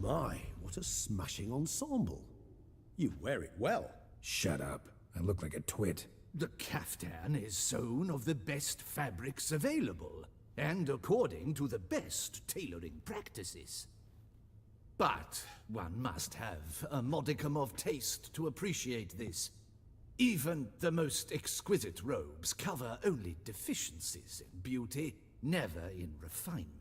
My, what a smashing ensemble. You wear it well. Shut up. I look like a twit. The caftan is sewn of the best fabrics available, and according to the best tailoring practices. But one must have a modicum of taste to appreciate this. Even the most exquisite robes cover only deficiencies in beauty, never in refinement.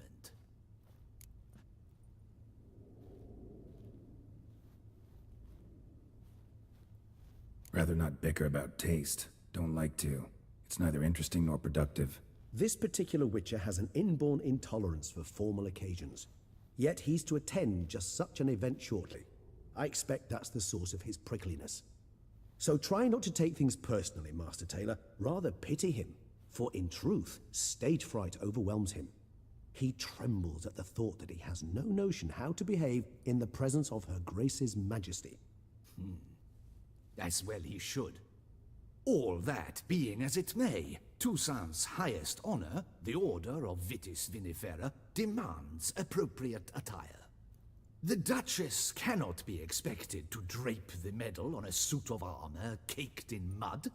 Rather not bicker about taste. Don't like to. It's neither interesting nor productive. This particular Witcher has an inborn intolerance for formal occasions. Yet he's to attend just such an event shortly. I expect that's the source of his prickliness. So try not to take things personally, Master Taylor. Rather pity him. For in truth, stage fright overwhelms him. He trembles at the thought that he has no notion how to behave in the presence of Her Grace's Majesty. As well he should. All that being as it may, Toussaint's highest honor, the Order of Vitis Vinifera, demands appropriate attire. The Duchess cannot be expected to drape the medal on a suit of armor caked in mud.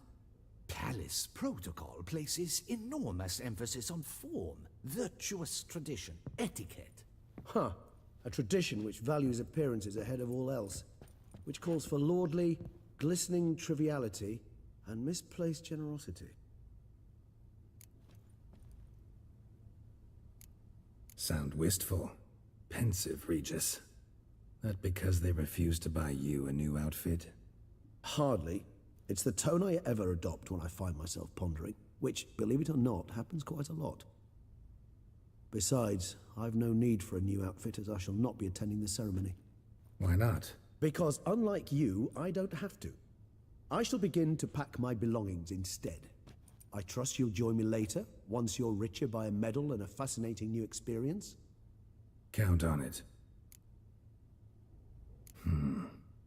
Palace protocol places enormous emphasis on form, virtuous tradition, etiquette. Huh. A tradition which values appearances ahead of all else. Which calls for lordly, glistening triviality and misplaced generosity. Sound wistful. Pensive, Regis. That because they refuse to buy you a new outfit? Hardly. It's the tone I ever adopt when I find myself pondering, which, believe it or not, happens quite a lot. Besides, I've no need for a new outfit as I shall not be attending the ceremony. Why not? Because unlike you, I don't have to. I shall begin to pack my belongings instead. I trust you'll join me later, once you're richer by a medal and a fascinating new experience? Count on it.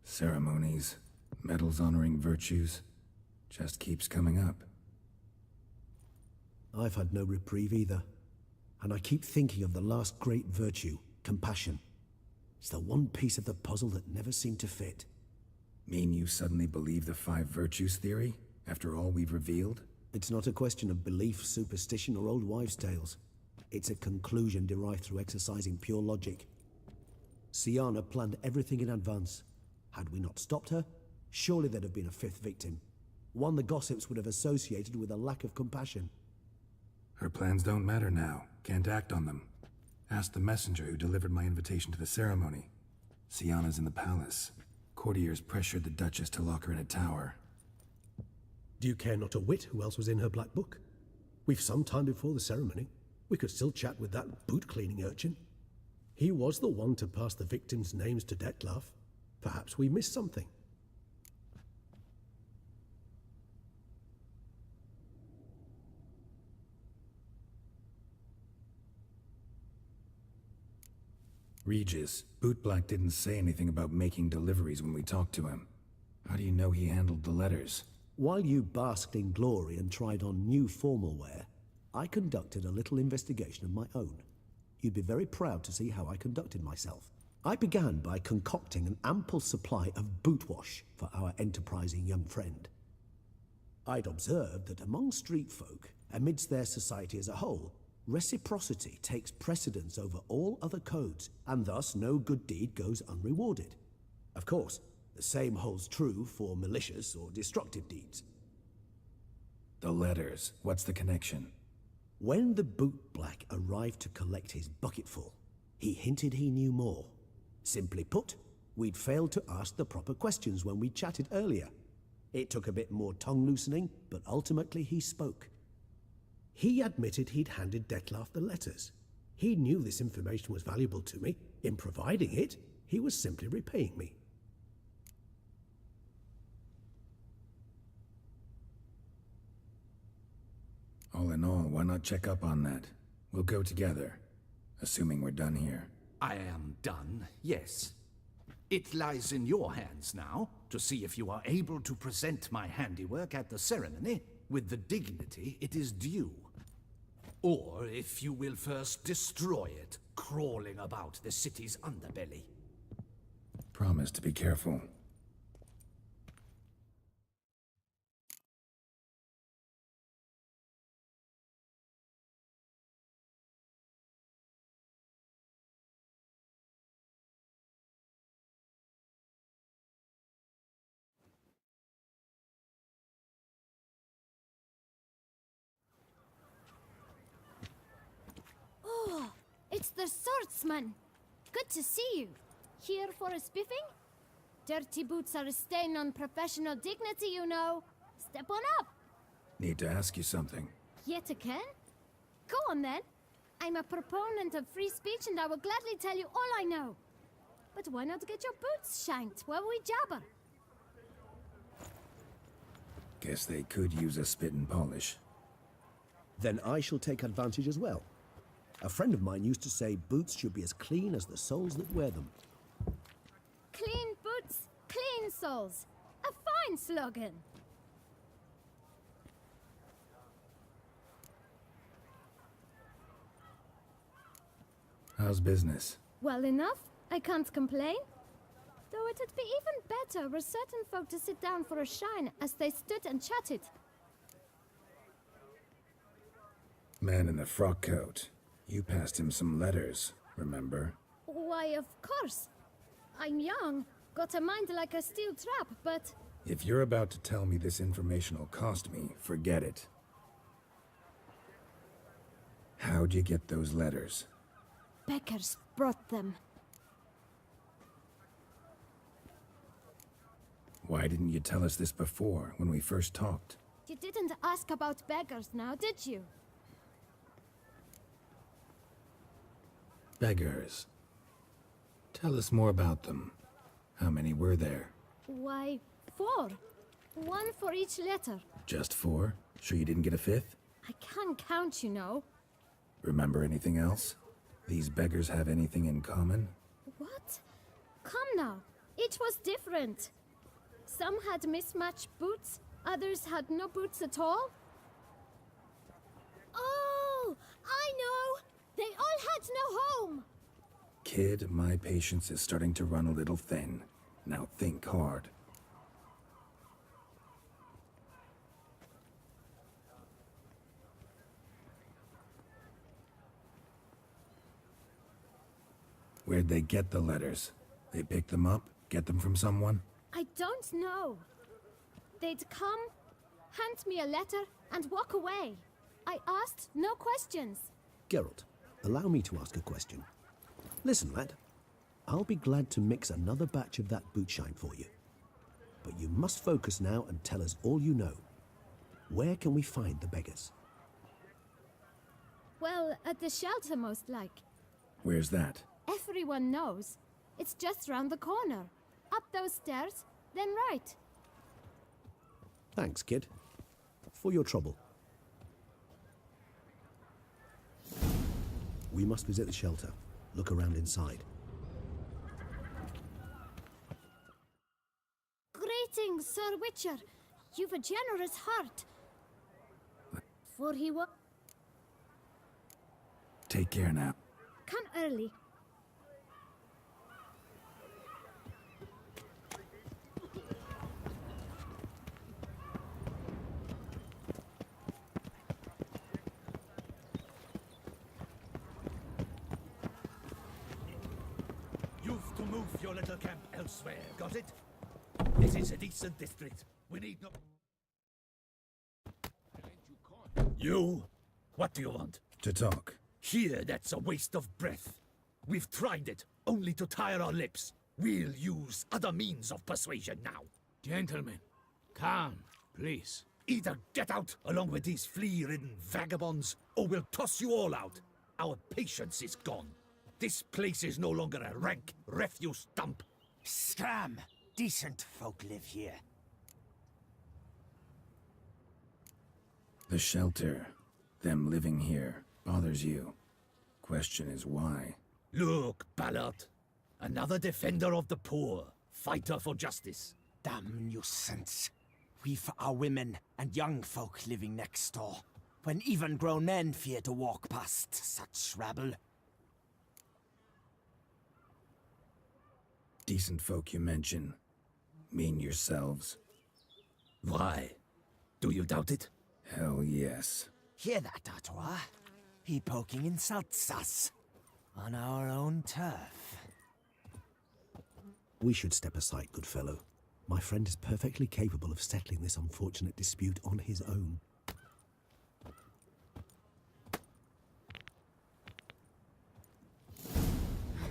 Ceremonies, medals honoring virtues, just keeps coming up. I've had no reprieve either. And I keep thinking of the last great virtue, compassion. It's the one piece of the puzzle that never seemed to fit. Mean you suddenly believe the 5 virtues theory, after all we've revealed? It's not a question of belief, superstition, or old wives' tales. It's a conclusion derived through exercising pure logic. Syanna planned everything in advance. Had we not stopped her, surely there'd have been a 5th victim. One the gossips would have associated with a lack of compassion. Her plans don't matter now. Can't act on them. Ask the messenger who delivered my invitation to the ceremony. Syanna's in the palace. Courtiers pressured the Duchess to lock her in a tower. Do you care not a whit who else was in her black book? We've some time before the ceremony. We could still chat with that boot-cleaning urchin. He was the one to pass the victims' names to Dettlaff. Perhaps we missed something. Regis, Bootblack didn't say anything about making deliveries when we talked to him. How do you know he handled the letters? While you basked in glory and tried on new formal wear, I conducted a little investigation of my own. You'd be very proud to see how I conducted myself. I began by concocting an ample supply of boot wash for our enterprising young friend. I'd observed that among street folk, amidst their society as a whole, reciprocity takes precedence over all other codes, and thus no good deed goes unrewarded. Of course, the same holds true for malicious or destructive deeds. The letters, what's the connection? When the bootblack arrived to collect his bucketful, he hinted he knew more. Simply put, we'd failed to ask the proper questions when we chatted earlier. It took a bit more tongue-loosening, but ultimately he spoke. He admitted he'd handed Dettlaff the letters. He knew this information was valuable to me. In providing it, he was simply repaying me. All in all, why not check up on that? We'll go together, assuming we're done here. I am done, yes. It lies in your hands now to see if you are able to present my handiwork at the ceremony with the dignity it is due. Or if you will first destroy it, crawling about the city's underbelly. Promise to be careful. Oh, it's the swordsman. Good to see you. Here for a spiffing? Dirty boots are a stain on professional dignity, you know. Step on up. Need to ask you something. Yet again? Go on then. I'm a proponent of free speech and I will gladly tell you all I know. But why not get your boots shanked while we jabber? Guess they could use a spit and polish. Then I shall take advantage as well. A friend of mine used to say boots should be as clean as the soles that wear them. Clean boots, clean soles. A fine slogan. How's business? Well enough. I can't complain. Though it'd be even better were certain folk to sit down for a shine as they stood and chatted. Man in the frock coat. You passed him some letters, remember? Why, of course. I'm young, got a mind like a steel trap, but... If you're about to tell me this information will cost me, forget it. How'd you get those letters? Beggars brought them. Why didn't you tell us this before, when we first talked? You didn't ask about beggars now, did you? Beggars. Tell us more about them. How many were there? Why, 4. 1 for each letter. Just 4? Sure you didn't get a 5th? I can't count, you know. Remember anything else? These beggars have anything in common? What? Come now. Each was different. Some had mismatched boots, others had no boots at all. Oh, I know! They all had no home! Kid, my patience is starting to run a little thin. Now think hard. Where'd they get the letters? They pick them up? Get them from someone? I don't know. They'd come, hand me a letter, and walk away. I asked no questions. Geralt, allow me to ask a question. Listen, lad. I'll be glad to mix another batch of that bootshine for you. But you must focus now and tell us all you know. Where can we find the beggars? Well, at the shelter most like. Where's that? Everyone knows. It's just round the corner. Up those stairs, then right. Thanks, kid. For your trouble. We must visit the shelter. Look around inside. Greetings, Sir Witcher. You've a generous heart. For he was... Take care now. Come early. You've to move your little camp elsewhere, got it? This is a decent district. We need no... You? What do you want? To talk. Here, that's a waste of breath. We've tried it, only to tire our lips. We'll use other means of persuasion now. Gentlemen, calm, please. Either get out along with these flea-ridden vagabonds, or we'll toss you all out. Our patience is gone. This place is no longer a rank refuse dump. Scram! Decent folk live here. The shelter, them living here, bothers you. Question is why? Look, Ballard. Another defender of the poor. Fighter for justice. Damn nuisance. We've our women and young folk living next door, when even grown men fear to walk past such rabble. decent folk you mention mean yourselves? Why? Do you doubt it? Hell yes. Hear that, Artois? He poking insults us. On our own turf. We should step aside, good fellow. My friend is perfectly capable of settling this unfortunate dispute on his own.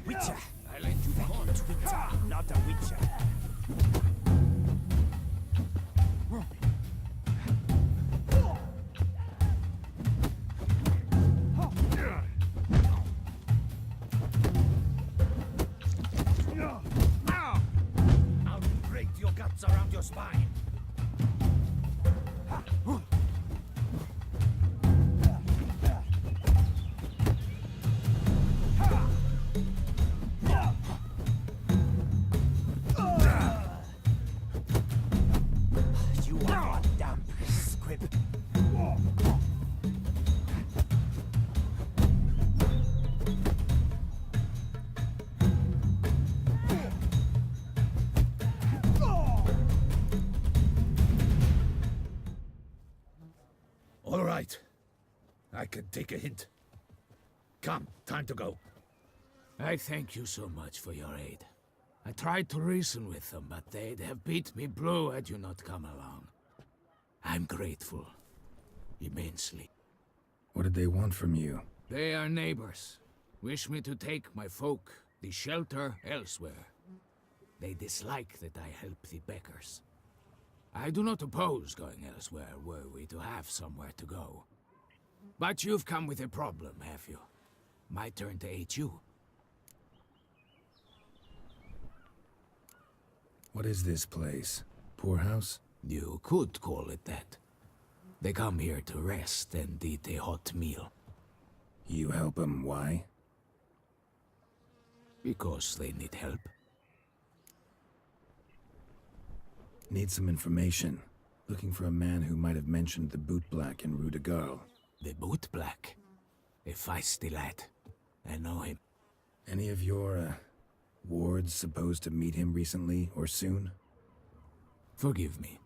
Witcher! I lent you Hunt Witcher, not a witcher. I'll break your guts around your spine. You are a damp squib. All right. I can take a hint. Come, time to go. I thank you so much for your aid. I tried to reason with them, but they'd have beat me blue had you not come along. I'm grateful. Immensely. What did they want from you? They are neighbors. Wish me to take my folk, the shelter, elsewhere. They dislike that I help the beggars. I do not oppose going elsewhere, were we to have somewhere to go. But you've come with a problem, have you? My turn to aid you. What is this place? Poorhouse? You could call it that. They come here to rest and eat a hot meal. You help them, why? Because they need help. Need some information. Looking for a man who might have mentioned the boot black in Rue de Garl. The boot black. A feisty lad. I know him. Any of your, wards supposed to meet him recently or soon? Forgive me.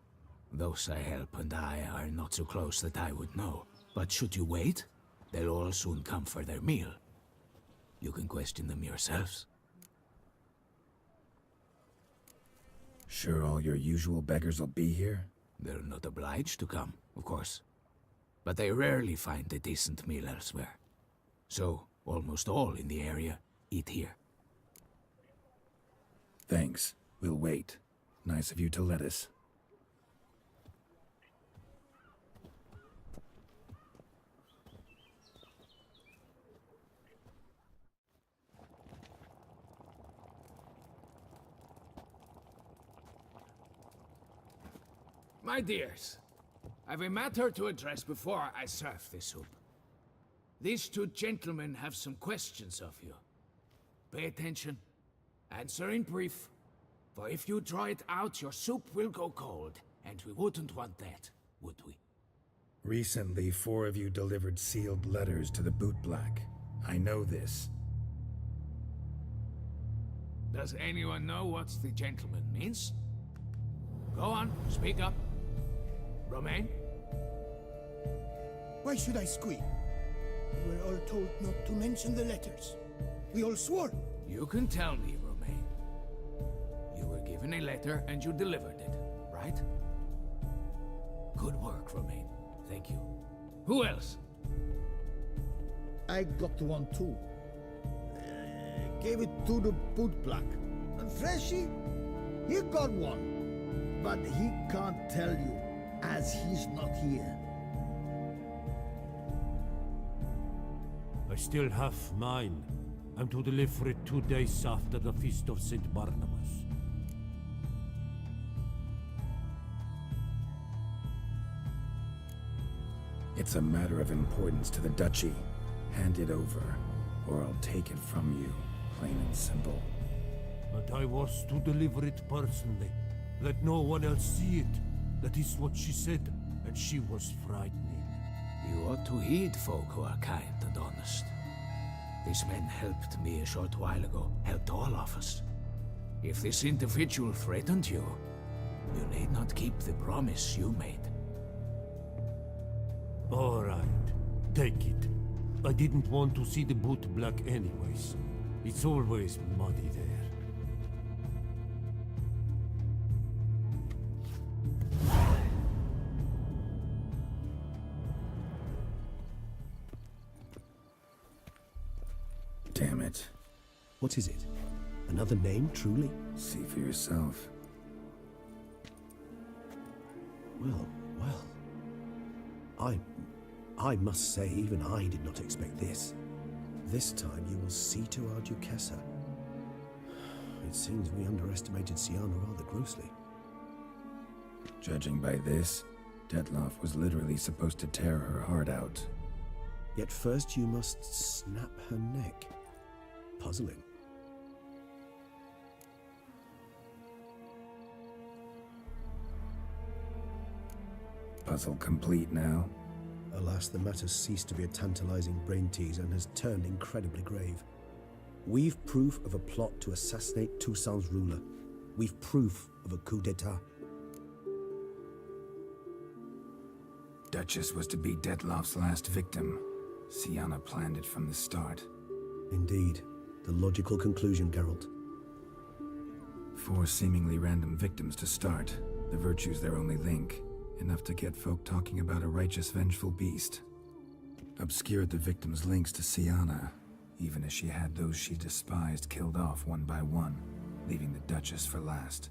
Those I help and I are not so close that I would know. But should you wait, they'll all soon come for their meal. You can question them yourselves. Sure all your usual beggars will be here? They're not obliged to come, of course. But they rarely find a decent meal elsewhere. So, almost all in the area eat here. Thanks. We'll wait. Nice of you to let us. My dears, I've a matter to address before I serve the soup. These two gentlemen have some questions of you. Pay attention. Answer in brief. For if you draw it out, your soup will go cold. And we wouldn't want that, would we? Recently, 4 of you delivered sealed letters to the boot black. I know this. Does anyone know what the gentleman means? Go on, speak up. Romain? Why should I squeal? We were all told not to mention the letters. We all swore. You can tell me, Romain. You were given a letter and you delivered it, right? Good work, Romain. Thank you. Who else? I got one too. Gave it to the bootblack. And Freshy, he got one. But he can't tell you, as he's not here. I still have mine. I'm to deliver it 2 days after the Feast of St. Barnabas. It's a matter of importance to the Duchy. Hand it over, or I'll take it from you, plain and simple. But I was to deliver it personally. Let no one else see it. That is what she said, and she was frightening. You ought to heed folk who are kind and honest. These men helped me a short while ago, helped all of us. If this individual threatened you, you need not keep the promise you made. All right, take it. I didn't want to see the boot black anyways. It's always muddy there. Damn it. What is it? Another name, truly? See for yourself. Well, I must say, even I did not expect this. This time you will see to our Duquesa. It seems we underestimated Siana rather grossly. Judging by this, Detloff was literally supposed to tear her heart out. Yet first you must snap her neck. Puzzling. Puzzle complete now. Alas, the matter ceased to be a tantalizing brain tease and has turned incredibly grave. We've proof of a plot to assassinate Toussaint's ruler. We've proof of a coup d'etat. Duchess was to be Detloff's last victim. Siana planned it from the start. Indeed. The logical conclusion, Geralt. 4 seemingly random victims to start. The virtue's their only link. Enough to get folk talking about a righteous, vengeful beast. Obscured the victims' links to Siana, even as she had those she despised killed off one by one, leaving the Duchess for last.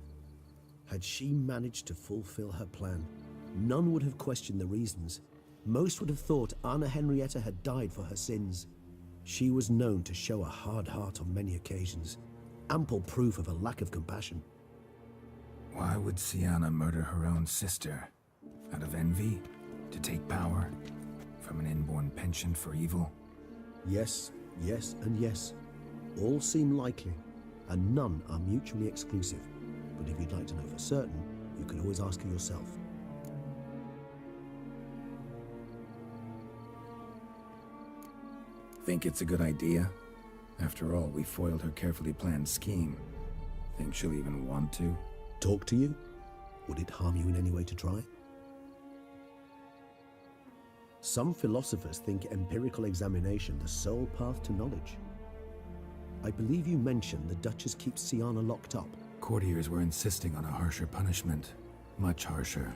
Had she managed to fulfill her plan, none would have questioned the reasons. Most would have thought Anna Henrietta had died for her sins. She was known to show a hard heart on many occasions, ample proof of a lack of compassion. Why would Siana murder her own sister? Out of envy? To take power? From an inborn penchant for evil? Yes, yes, and yes. All seem likely, and none are mutually exclusive. But if you'd like to know for certain, you can always ask her yourself. Think it's a good idea? After all, we foiled her carefully planned scheme. Think she'll even want to? Talk to you? Would it harm you in any way to try? Some philosophers think empirical examination the sole path to knowledge. I believe you mentioned the Duchess keeps Siana locked up. Courtiers were insisting on a harsher punishment. Much harsher.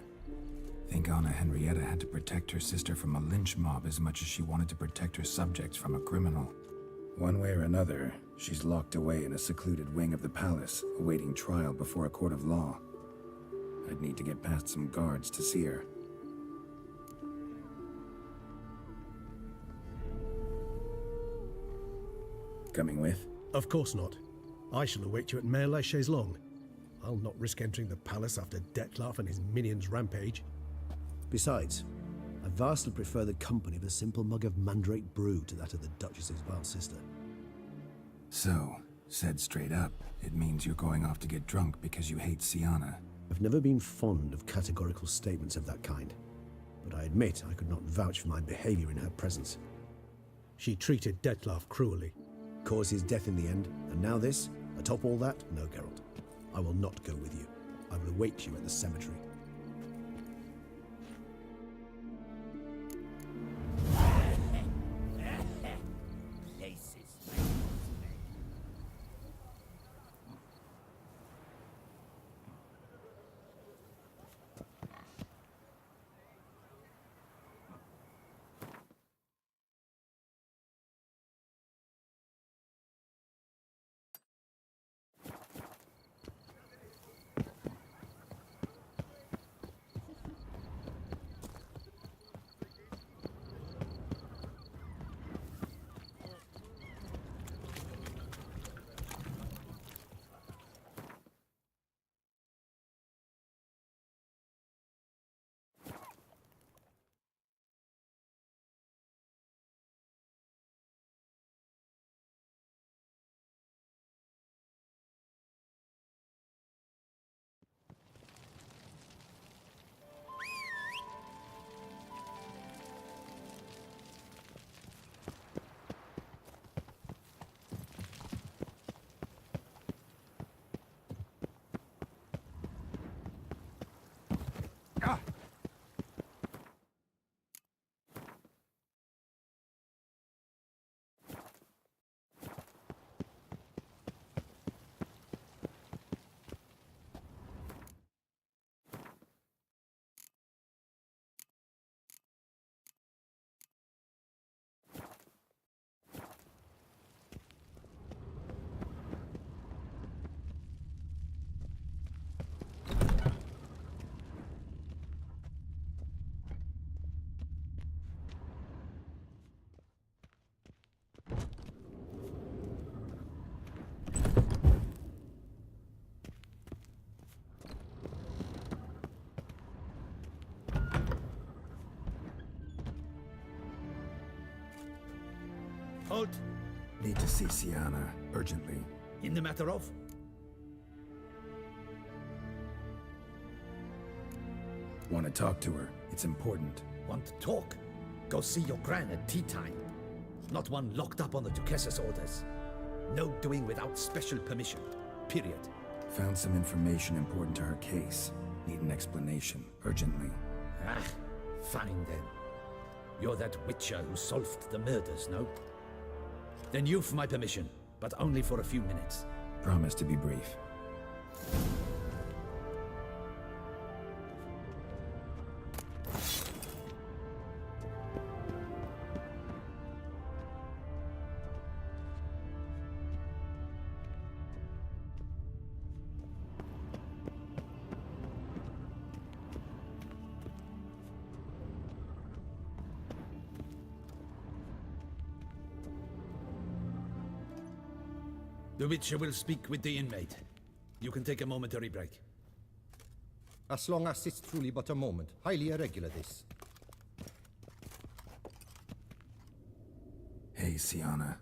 Think Anna Henrietta had to protect her sister from a lynch mob as much as she wanted to protect her subjects from a criminal. One way or another, she's locked away in a secluded wing of the palace, awaiting trial before a court of law. I'd need to get past some guards to see her. Coming with? Of course not. I shall await you at Mare la Chaise-Longue. I'll not risk entering the palace after Detloff and his minions rampage. Besides, I vastly prefer the company of a simple mug of mandrake brew to that of the Duchess's vile sister. So, said straight up, it means you're going off to get drunk because you hate Siana. I've never been fond of categorical statements of that kind, but I admit I could not vouch for my behavior in her presence. She treated Detloff cruelly. Caused his death in the end, and now this? Atop all that? No, Geralt. I will not go with you. I will await you at the cemetery. Halt! Need to see Siana, urgently. In the matter of? Want to talk to her. It's important. Want to talk? Go see your gran at tea time. Not one locked up on the Duchess's orders. No doing without special permission. Period. Found some information important to her case. Need an explanation, urgently. Ah, fine then. You're that witcher who solved the murders, no? Then you've my permission, but only for a few minutes. Promise to be brief. The Witcher will speak with the inmate. You can take a momentary break. As long as it's truly but a moment. Highly irregular, this. Hey, Siana.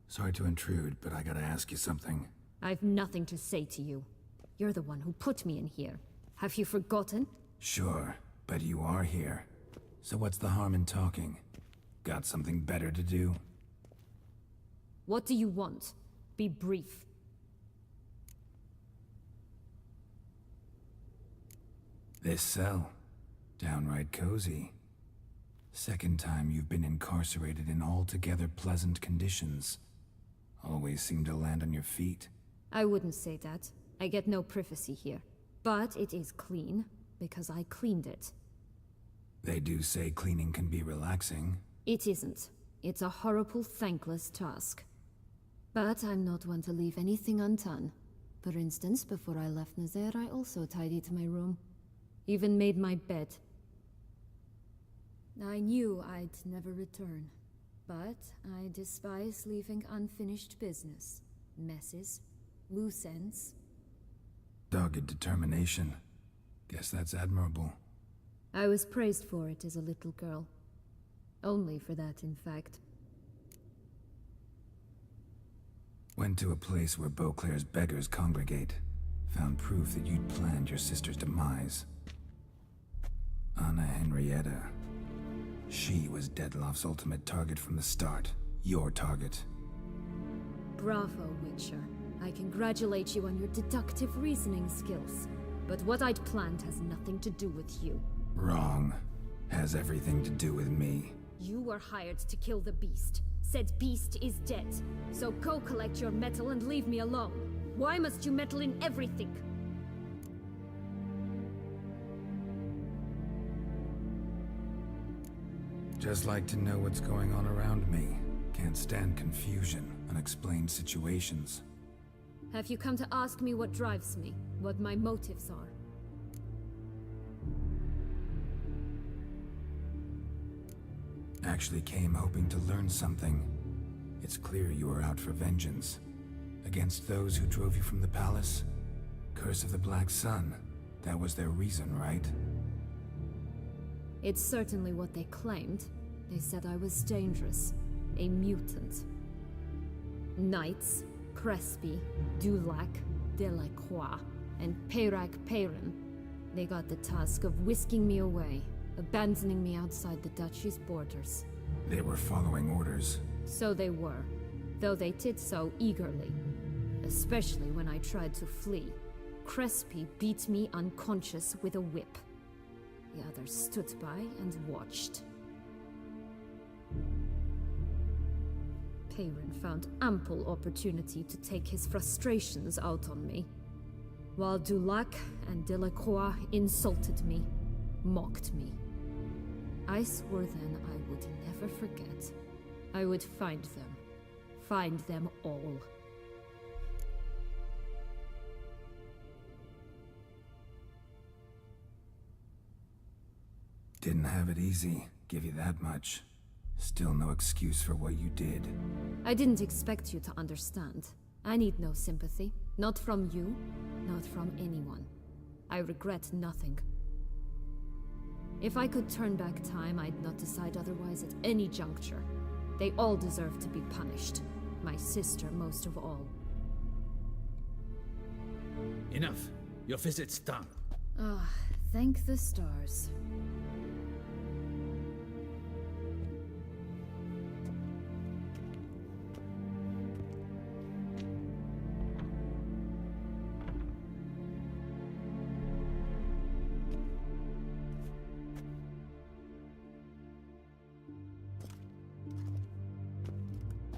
Sorry to intrude, but I gotta ask you something. I've nothing to say to you. You're the one who put me in here. Have you forgotten? Sure, but you are here. So what's the harm in talking? Got something better to do? What do you want? Be brief. This cell. Downright cozy. Second time you've been incarcerated in altogether pleasant conditions. Always seem to land on your feet. I wouldn't say that. I get no privacy here. But it is clean, because I cleaned it. They do say cleaning can be relaxing. It isn't. It's a horrible, thankless task. But I'm not one to leave anything undone. For instance, before I left Nazaire, I also tidied my room. Even made my bed. I knew I'd never return. But I despise leaving unfinished business. Messes. Loose ends. Dogged determination. Guess that's admirable. I was praised for it as a little girl. Only for that, in fact. Went to a place where Beauclair's beggars congregate. Found proof that you'd planned your sister's demise. Anna Henrietta. She was Dettlaff's ultimate target from the start. Your target. Bravo, Witcher. I congratulate you on your deductive reasoning skills. But what I'd planned has nothing to do with you. Wrong. Has everything to do with me. You were hired to kill the beast. Said beast is dead. So go collect your metal and leave me alone. Why must you meddle in everything? Just like to know what's going on around me. Can't stand confusion, unexplained situations. Have you come to ask me what drives me? What my motives are? Actually came hoping to learn something. It's clear you are out for vengeance. Against those who drove you from the palace? Curse of the Black Sun. That was their reason, right? It's certainly what they claimed. They said I was dangerous. A mutant. Knights, Crespi, Dulac, Delacroix, and Peyrac Peyran. They got the task of whisking me away, abandoning me outside the duchy's borders. They were following orders. So they were, though they did so eagerly. Especially when I tried to flee. Crespi beat me unconscious with a whip. The others stood by and watched. Peyran found ample opportunity to take his frustrations out on me, while Dulac and Delacroix insulted me, mocked me. I swore then I would never forget. I would find them all. Didn't have it easy, give you that much. Still no excuse for what you did. I didn't expect you to understand. I need no sympathy. Not from you, not from anyone. I regret nothing. If I could turn back time, I'd not decide otherwise at any juncture. They all deserve to be punished. My sister most of all. Enough. Your visit's done. Ah, thank the stars.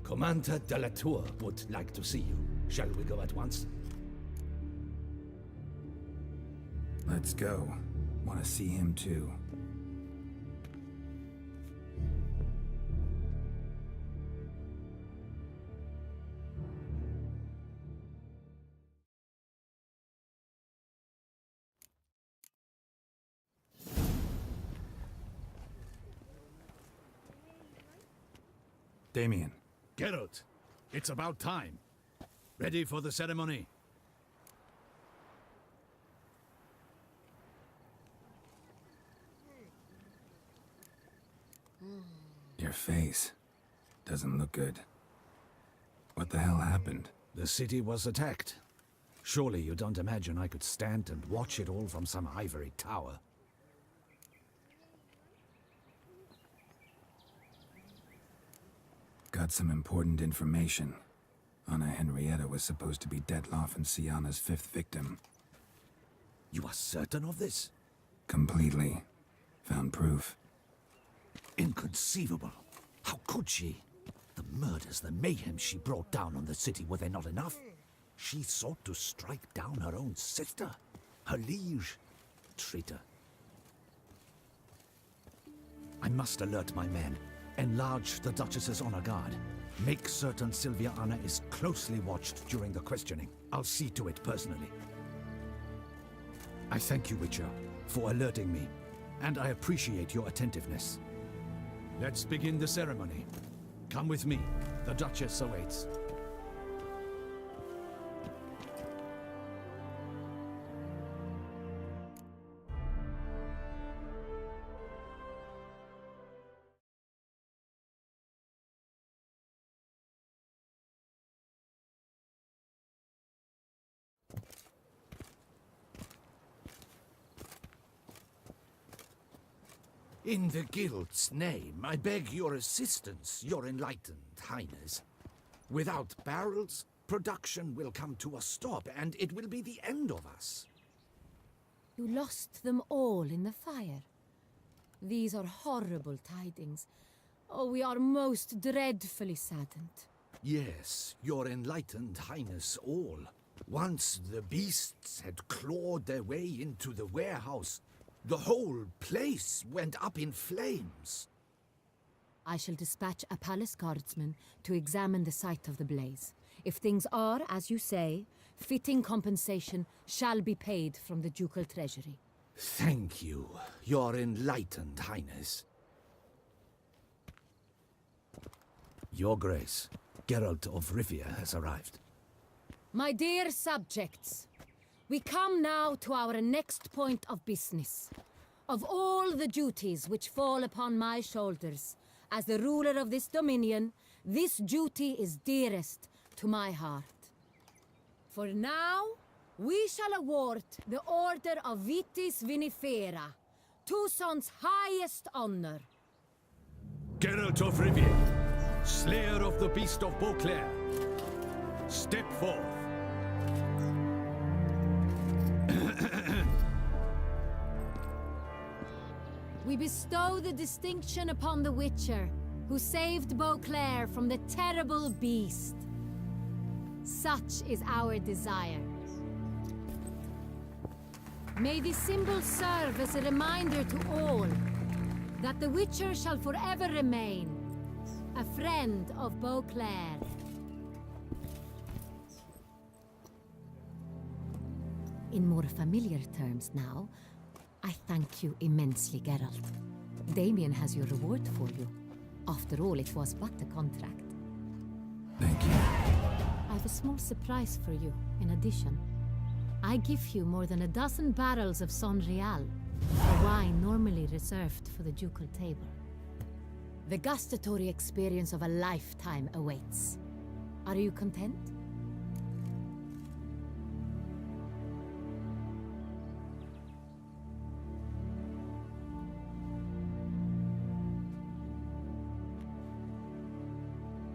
Commander de la Tour would like to see you. Shall we go at once? Let's go. Want to see him too. Damien. Geralt, it's about time. Ready for the ceremony? Your face doesn't look good. What the hell happened? The city was attacked. Surely you don't imagine I could stand and watch it all from some ivory tower. Got some important information. Anna Henrietta was supposed to be Detloff and Sienna's 5th victim. You are certain of this? Completely. Found proof. Inconceivable. How could she? The murders, the mayhem she brought down on the city, were they not enough? She sought to strike down her own sister, her liege. Traitor. I must alert my men. Enlarge the Duchess's honor guard. Make certain Sylvia Anna is closely watched during the questioning. I'll see to it personally. I thank you, Witcher, for alerting me, and I appreciate your attentiveness. Let's begin the ceremony. Come with me. The Duchess awaits. In the Guild's name, I beg your assistance, your enlightened highness. Without barrels, production will come to a stop, and it will be the end of us. You lost them all in the fire. These are horrible tidings. Oh, we are most dreadfully saddened. Yes, your enlightened highness all. Once the beasts had clawed their way into the warehouse, the whole place went up in flames. I shall dispatch a palace guardsman to examine the site of the blaze. If things are, as you say, fitting compensation shall be paid from the ducal treasury. Thank you, your enlightened highness. Your Grace, Geralt of Rivia has arrived. My dear subjects, we come now to our next point of business. Of all the duties which fall upon my shoulders, as the ruler of this dominion, this duty is dearest to my heart. For now, we shall award the Order of Vitis Vinifera, Toussaint's highest honor. Geralt of Rivia, slayer of the beast of Beauclair, step forth. We bestow the distinction upon the Witcher, who saved Beauclair from the terrible beast. Such is our desire. May this symbol serve as a reminder to all that the Witcher shall forever remain a friend of Beauclair. In more familiar terms now, I thank you immensely, Geralt. Damien has your reward for you. After all, it was but a contract. Thank you. I have a small surprise for you, in addition. I give you more than a dozen barrels of Son Real, a wine normally reserved for the ducal table. The gustatory experience of a lifetime awaits. Are you content?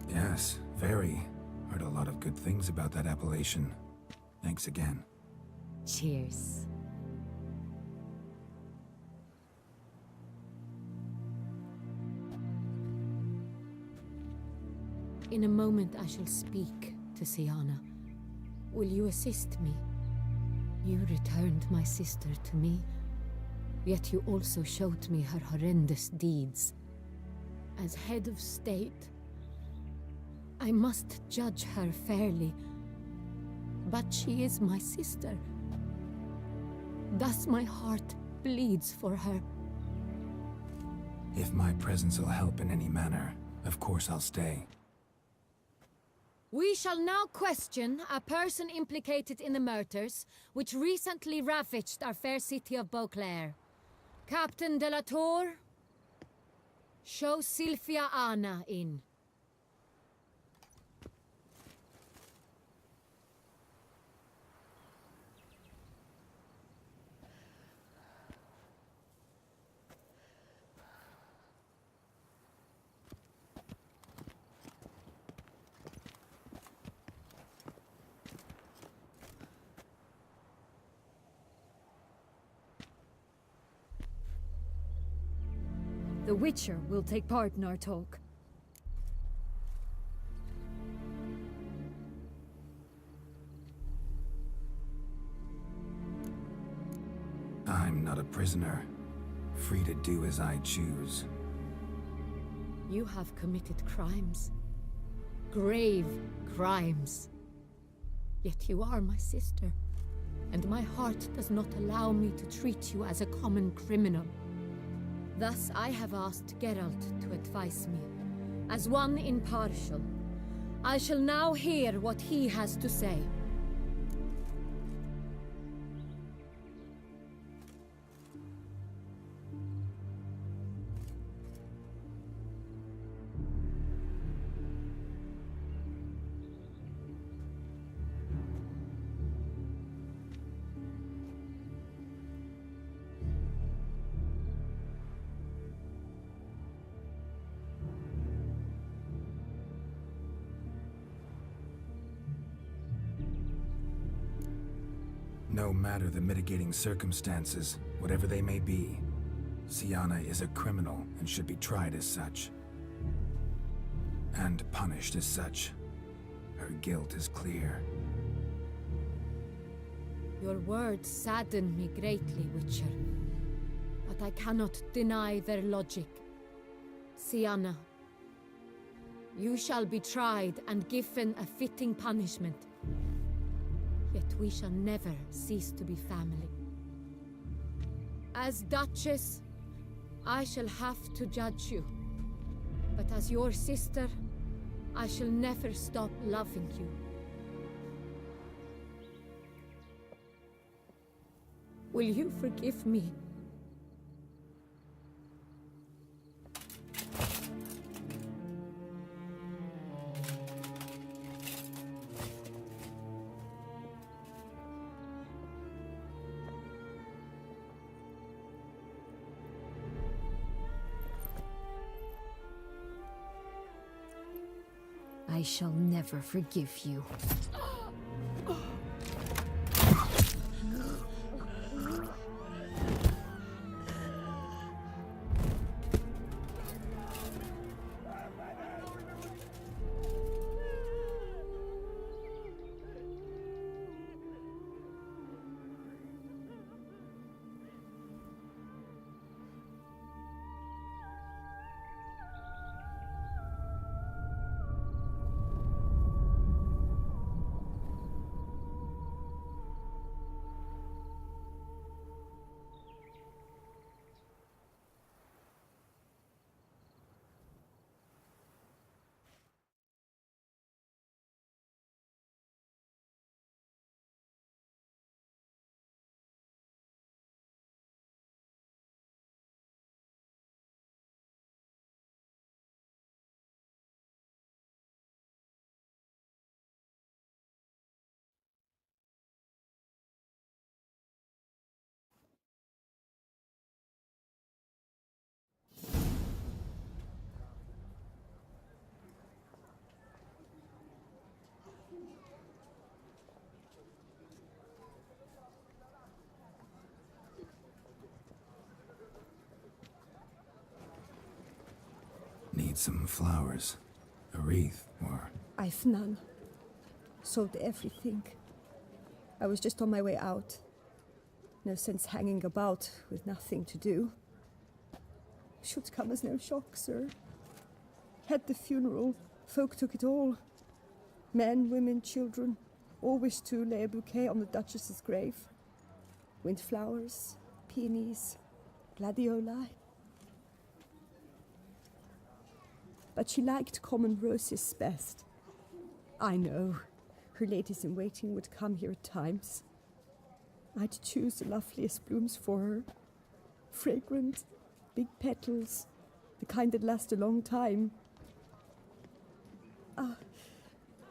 Yes, very. Heard a lot of good things about that appellation. Thanks again. Cheers. In a moment I shall speak to Siana. Will you assist me? You returned my sister to me, yet you also showed me her horrendous deeds. As head of state, I must judge her fairly, but she is my sister. Thus my heart bleeds for her. If my presence will help in any manner, of course I'll stay. We shall now question a person implicated in the murders which recently ravaged our fair city of Beauclair. Captain de la Tour, show Sylvia Anna in. The Witcher will take part in our talk. I'm not a prisoner, free to do as I choose. You have committed crimes. Grave crimes. Yet you are my sister, and my heart does not allow me to treat you as a common criminal. Thus I have asked Geralt to advise me, as one impartial. I shall now hear what he has to say. No matter the mitigating circumstances, whatever they may be, Siana is a criminal and should be tried as such. And punished as such. Her guilt is clear. Your words sadden me greatly, Witcher. But I cannot deny their logic. Siana, you shall be tried and given a fitting punishment. Yet we shall never cease to be family. As Duchess, I shall have to judge you. But as your sister, I shall never stop loving you. Will you forgive me? I shall never forgive you. need some flowers. A wreath, or... I've none. Sold everything. I was just on my way out. No sense hanging about with nothing to do. Should come as no shock, sir. Had the funeral. Folk took it all. Men, women, children. All wished to lay a bouquet on the Duchess's grave. Windflowers, peonies, gladioli. But she liked common roses best. I know. Her ladies-in-waiting would come here at times. I'd choose the loveliest blooms for her. Fragrant, big petals, the kind that last a long time.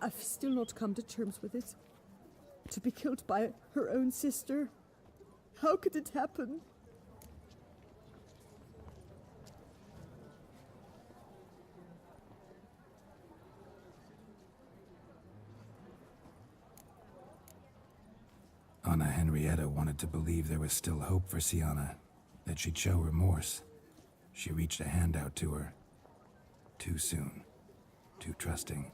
I've still not come to terms with it. To be killed by her own sister. How could it happen? Anna Henrietta wanted to believe there was still hope for Sienna, that she'd show remorse. She reached a hand out to her. Too soon. Too trusting.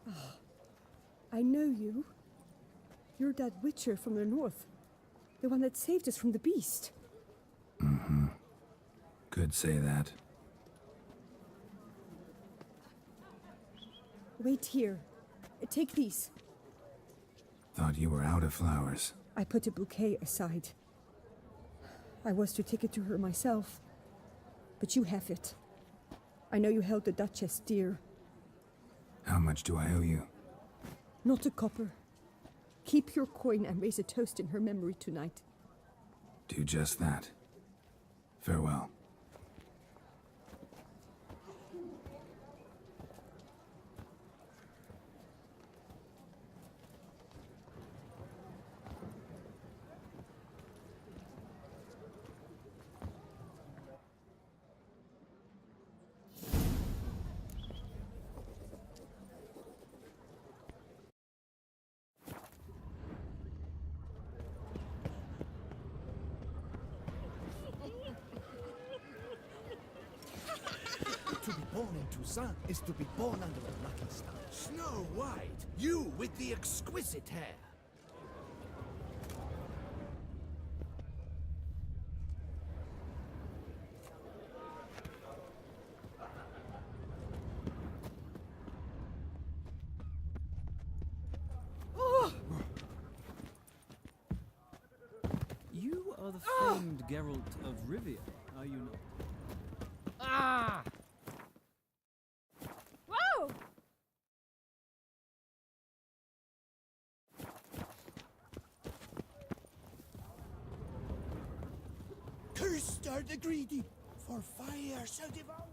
Oh, I know you. You're that witcher from the north. The one that saved us from the beast. Mm-hmm. Could say that. Wait here. Take these. Thought you were out of flowers. I put a bouquet aside. I was to take it to her myself. But you have it. I know you held the Duchess dear. How much do I owe you? Not a copper. Keep your coin and raise a toast in her memory tonight. Do just that. Farewell. To be born in Toussaint is to be born under a lucky star. Snow White, you with the exquisite hair. You are the famed Geralt of Rivia, are you not? Ah! Whoa! Cursed are the greedy, for fire shall devour.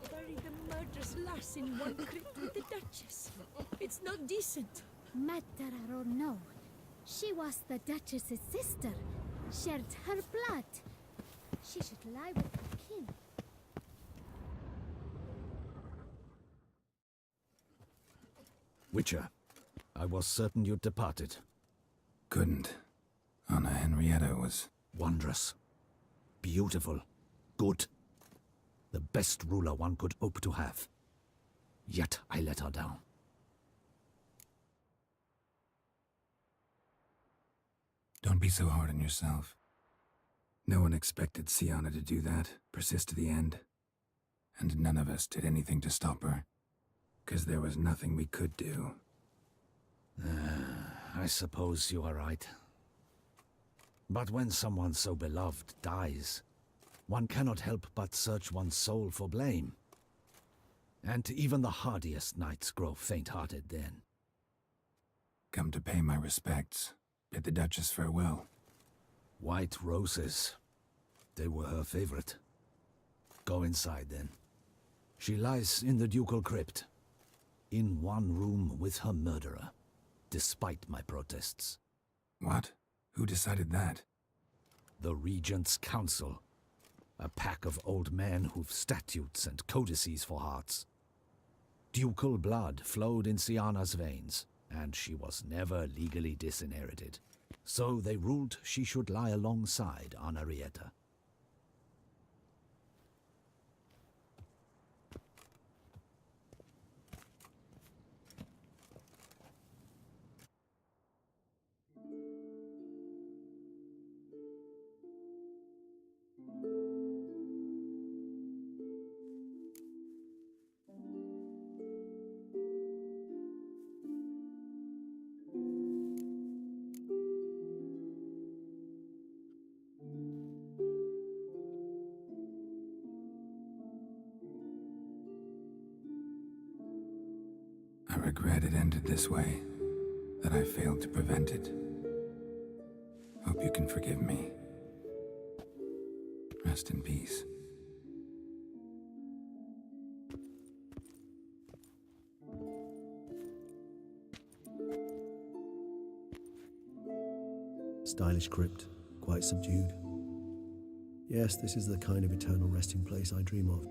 Bury the murderous lass in one crypt with the Duchess. It's not decent. Matter or no, she was the Duchess's sister, shared her blood. She should lie with her kin. Witcher, I was certain you'd departed. Couldn't. Anna Henrietta was... Wondrous. Beautiful. Good. The best ruler one could hope to have. Yet I let her down. Don't be so hard on yourself. No one expected Sienna to do that, persist to the end. And none of us did anything to stop her. 'Cause there was nothing we could do. I suppose you are right. But when someone so beloved dies, one cannot help but search one's soul for blame. And even the hardiest knights grow faint-hearted then. Come to pay my respects. Bid the Duchess farewell. White roses. They were her favorite. Go inside then. She lies in the ducal crypt. In one room with her murderer. Despite my protests. What? Who decided that? The Regent's Council. A pack of old men who've statutes and codices for hearts. Ducal blood flowed in Siana's veins, and she was never legally disinherited. So they ruled she should lie alongside Anarietta. I regret it ended this way, that I failed to prevent it. Hope you can forgive me. Rest in peace. Stylish crypt, quite subdued. Yes, this is the kind of eternal resting place I dream of.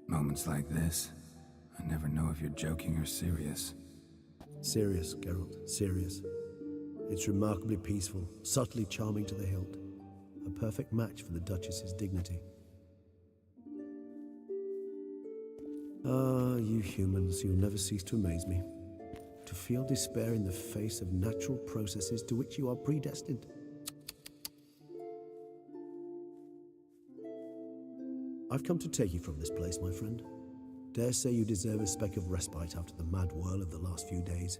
Moments like this, I never know if you're joking or serious. Serious, Geralt, serious. It's remarkably peaceful, subtly charming to the hilt. A perfect match for the Duchess's dignity. Ah, you humans, you'll never cease to amaze me. To feel despair in the face of natural processes to which you are predestined. I've come to take you from this place, my friend. Dare say you deserve a speck of respite after the mad whirl of the last few days.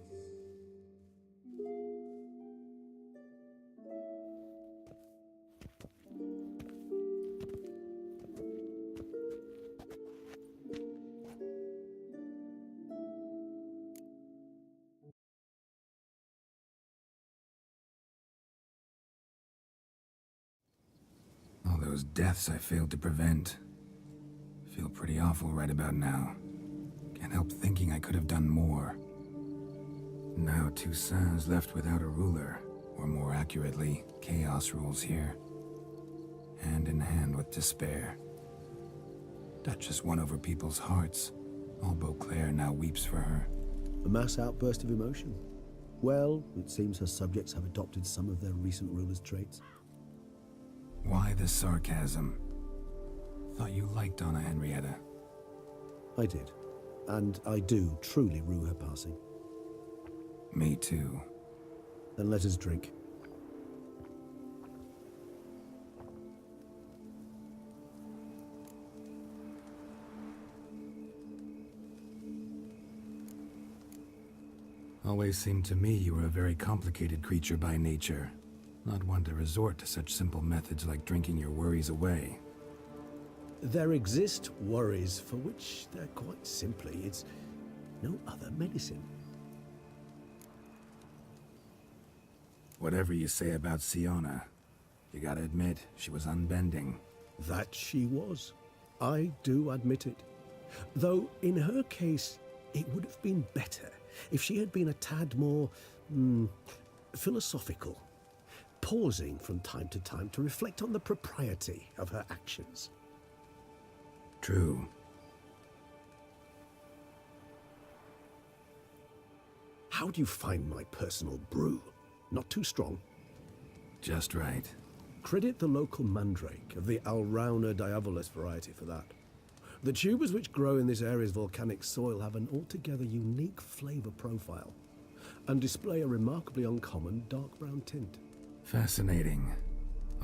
All those deaths I failed to prevent. Feel pretty awful right about now. Can't help thinking I could have done more. Now Toussaint's left without a ruler, or more accurately, chaos rules here. Hand in hand with despair. Duchess won over people's hearts. All Beauclair now weeps for her. A mass outburst of emotion. Well, it seems her subjects have adopted some of their recent ruler's traits. Why the sarcasm? Thought you liked Donna Henrietta. I did. And I do truly rue her passing. Me too. Then let us drink. Always seemed to me you were a very complicated creature by nature. Not one to resort to such simple methods like drinking your worries away. There exist worries for which they're quite simply, it's no other medicine. Whatever you say about Siana, you gotta admit, she was unbending. That she was. I do admit it. Though, in her case, it would have been better if she had been a tad more, philosophical, pausing from time to time to reflect on the propriety of her actions. True. How do you find my personal brew? Not too strong? Just right. Credit the local mandrake of the Alrauna diabolus variety for that. The tubers which grow in this area's volcanic soil have an altogether unique flavor profile and display a remarkably uncommon dark brown tint. Fascinating.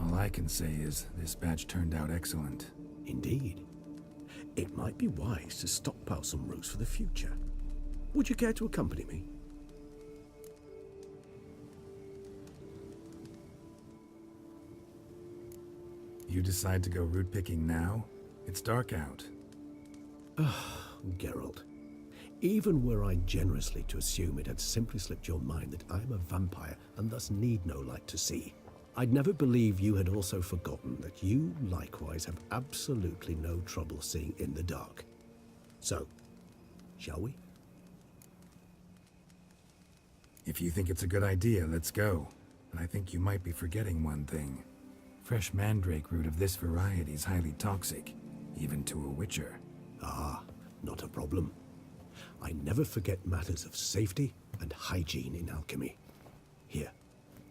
All I can say is this batch turned out excellent. Indeed. It might be wise to stockpile some roots for the future. Would you care to accompany me? You decide to go root picking now? It's dark out. Geralt, even were I generously to assume it had simply slipped your mind that I am a vampire and thus need no light to see, I'd never believe you had also forgotten that you likewise have absolutely no trouble seeing in the dark. So, shall we? If you think it's a good idea, let's go. But I think you might be forgetting one thing. Fresh mandrake root of this variety is highly toxic, even to a witcher. Ah, Not a problem. I never forget matters of safety and hygiene in alchemy. Here,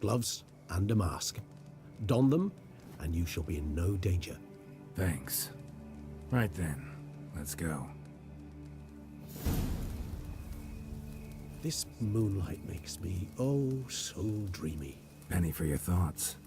gloves and a mask. Don them, and you shall be in no danger. Thanks. Right then, let's go. This moonlight makes me, oh, so dreamy. Penny for your thoughts.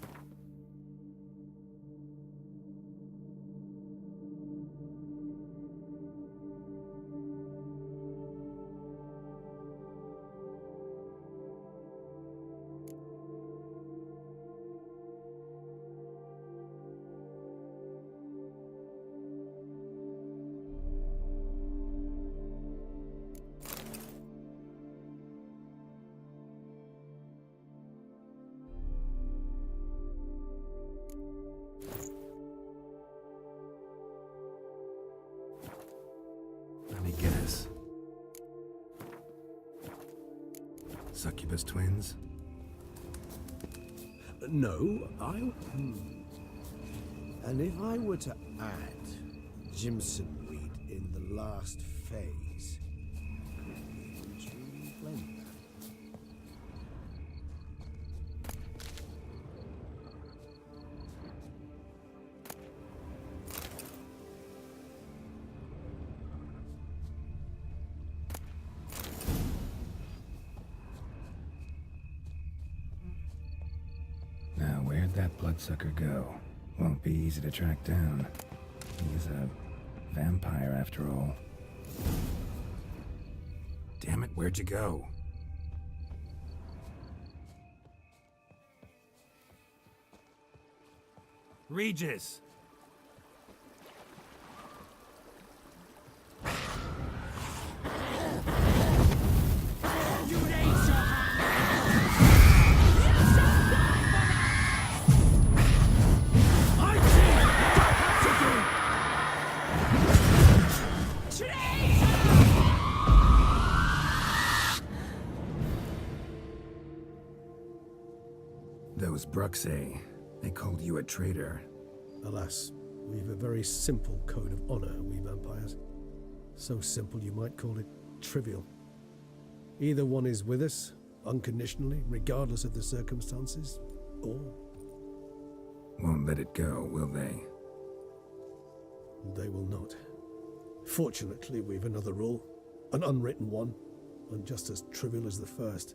Let me guess. Succubus twins? No, I'll... And if I were to add Jimson weed in the last phase, could you blend that? Now, where'd that bloodsucker go? Won't be easy to track down. He's a vampire, after all. Damn it, where'd you go? Regis! Those Bruxay, they called you a traitor. Alas, we've a very simple code of honor, we vampires. So simple you might call it trivial. Either one is with us, unconditionally, regardless of the circumstances, or... Won't let it go, will they? They will not. Fortunately, we've another rule, an unwritten one, and just as trivial as the first.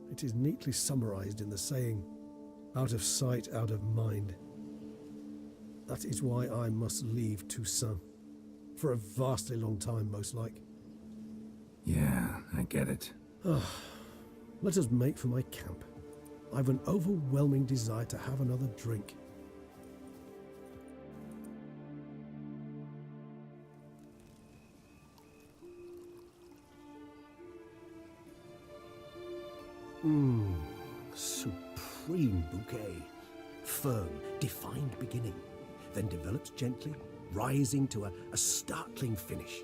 It is neatly summarized in the saying, out of sight, out of mind. That is why I must leave Toussaint. For a vastly long time, most like. Yeah, I get it. Let us make for my camp. I've an overwhelming desire to have another drink. Supreme bouquet. Firm, defined beginning, then develops gently, rising to a startling finish.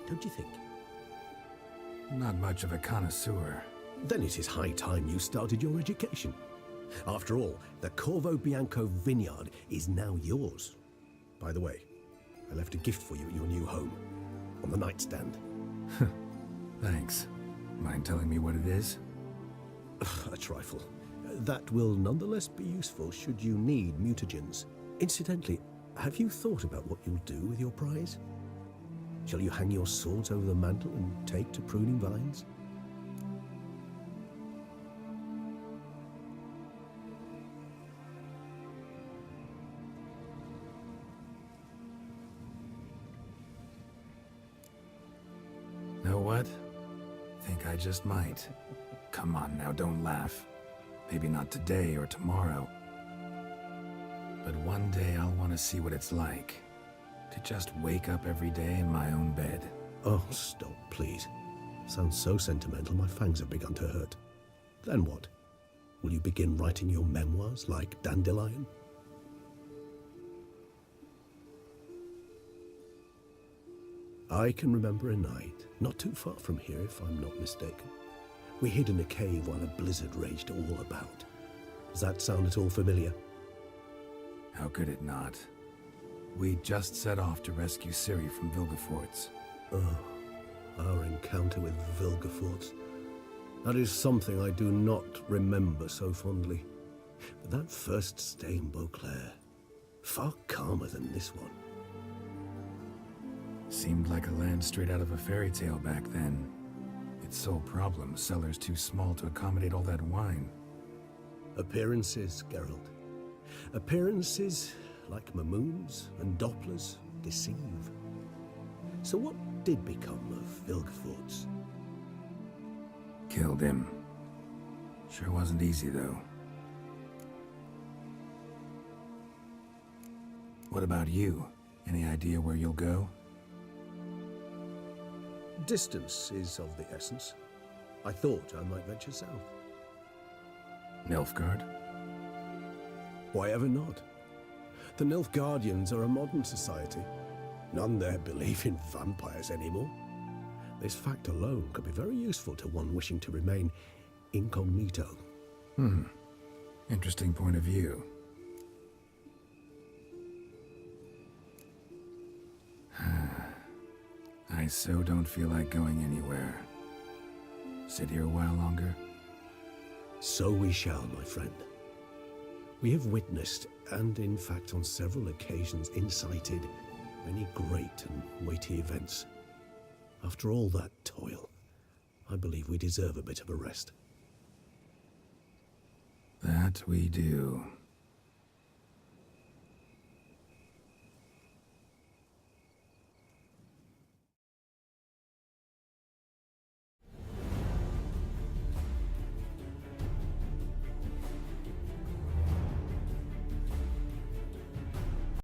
Don't you think? Not much of a connoisseur. Then it is high time you started your education. After all, the Corvo Bianco vineyard is now yours. By the way, I left a gift for you at your new home, on the nightstand. Thanks. Mind telling me what it is? A trifle. That will nonetheless be useful should you need mutagens. Incidentally, have you thought about what you'll do with your prize? Shall you hang your swords over the mantle and take to pruning vines? Know what? Think I just might. Come on now, don't laugh. Maybe not today or tomorrow. But one day I'll want to see what it's like. To just wake up every day in my own bed. Oh, stop, please. Sounds so sentimental, my fangs have begun to hurt. Then what? Will you begin writing your memoirs like Dandelion? I can remember a night, not too far from here if I'm not mistaken. We hid in a cave while a blizzard raged all about. Does that sound at all familiar? How could it not? We just set off to rescue Ciri from Vilgefortz. Our encounter with Vilgefortz. That is something I do not remember so fondly. But that first stay in Beauclair, far calmer than this one. Seemed like a land straight out of a fairy tale back then. Its sole problem, cellars too small to accommodate all that wine. Appearances, Geralt. Appearances, like Mamoons and Dopplers, deceive. So what did become of Vilgefortz? Killed him. Sure wasn't easy, though. What about you? Any idea where you'll go? Distance is of the essence. I thought I might venture south. Nilfgaard? Why ever not? The Nilfgaardians are a modern society. None there believe in vampires anymore. This fact alone could be very useful to one wishing to remain incognito. Interesting point of view. I so don't feel like going anywhere. Sit here a while longer? So we shall, my friend. We have witnessed, and in fact on several occasions incited, many great and weighty events. After all that toil, I believe we deserve a bit of a rest. That we do.